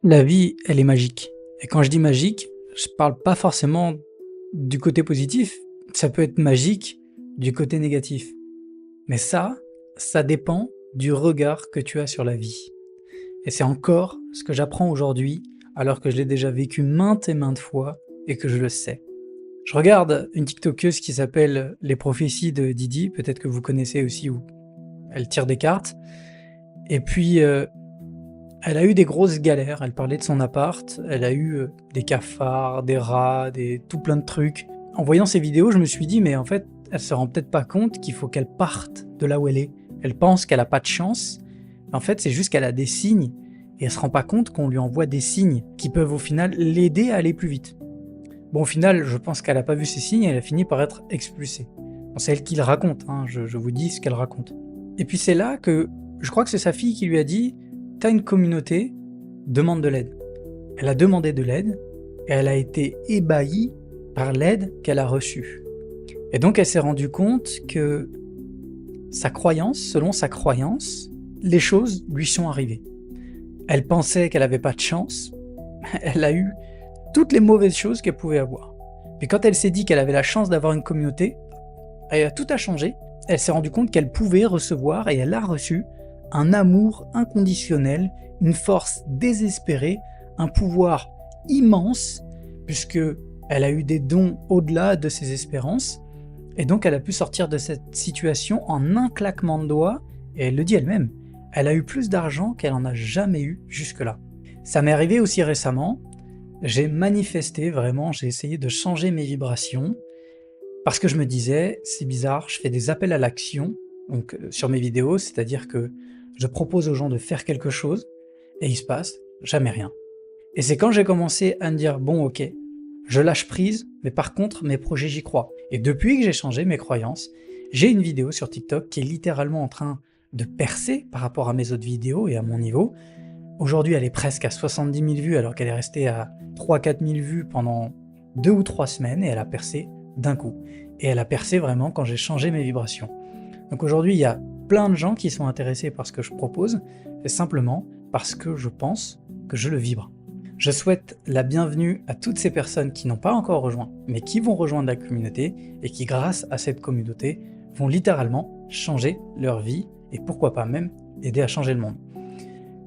La vie, elle est magique. Et quand je dis magique, je parle pas forcément du côté positif. Ça peut être magique du côté négatif. Mais ça dépend du regard que tu as sur la vie. Et c'est encore ce que j'apprends aujourd'hui, alors que je l'ai déjà vécu maintes et maintes fois et que je le sais. Je regarde une TikTokeuse qui s'appelle Les Prophéties de Didi, peut-être que vous connaissez aussi, où elle tire des cartes. Et puis, elle a eu des grosses galères, elle parlait de son appart, elle a eu, des cafards, des rats, tout plein de trucs. En voyant ces vidéos, je me suis dit: «Mais en fait, elle se rend peut-être pas compte qu'il faut qu'elle parte de là où elle est». Elle pense qu'elle a pas de chance, en fait, c'est juste qu'elle a des signes et elle se rend pas compte qu'on lui envoie des signes qui peuvent au final l'aider à aller plus vite. Bon, au final, je pense qu'elle a pas vu ces signes et elle a fini par être expulsée. Bon, c'est elle qui le raconte, hein, je vous dis ce qu'elle raconte. Et puis c'est là que je crois que c'est sa fille qui lui a dit: «Tu as une communauté, demande de l'aide». Elle a demandé de l'aide et elle a été ébahie par l'aide qu'elle a reçue. Et donc elle s'est rendue compte que sa croyance, selon sa croyance, les choses lui sont arrivées. Elle pensait qu'elle avait pas de chance, elle a eu toutes les mauvaises choses qu'elle pouvait avoir. Mais quand elle s'est dit qu'elle avait la chance d'avoir une communauté, tout a changé. Elle s'est rendue compte qu'elle pouvait recevoir, et elle a reçu, un amour inconditionnel, une force désespérée, un pouvoir immense, puisque elle a eu des dons au-delà de ses espérances, et donc elle a pu sortir de cette situation en un claquement de doigts, et elle le dit elle-même, elle a eu plus d'argent qu'elle en a jamais eu jusque-là. Ça m'est arrivé aussi récemment, j'ai manifesté vraiment, j'ai essayé de changer mes vibrations, parce que je me disais: «C'est bizarre, je fais des appels à l'action», donc sur mes vidéos, c'est-à-dire que je propose aux gens de faire quelque chose et il se passe jamais rien. Et c'est quand j'ai commencé à me dire: «Bon OK, je lâche prise, mais par contre mes projets j'y crois». Et depuis que j'ai changé mes croyances, j'ai une vidéo sur TikTok qui est littéralement en train de percer par rapport à mes autres vidéos et à mon niveau. Aujourd'hui, elle est presque à 70 000 vues alors qu'elle est restée à 3 000 à 4 000 vues pendant 2 ou 3 semaines et elle a percé d'un coup. Et elle a percé vraiment quand j'ai changé mes vibrations. Donc aujourd'hui, il y a plein de gens qui sont intéressés par ce que je propose, c'est simplement parce que je pense que je le vibre. Je souhaite la bienvenue à toutes ces personnes qui n'ont pas encore rejoint, mais qui vont rejoindre la communauté et qui, grâce à cette communauté, vont littéralement changer leur vie et pourquoi pas même aider à changer le monde.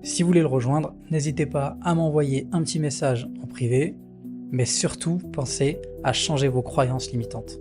Si vous voulez le rejoindre, n'hésitez pas à m'envoyer un petit message en privé, mais surtout pensez à changer vos croyances limitantes.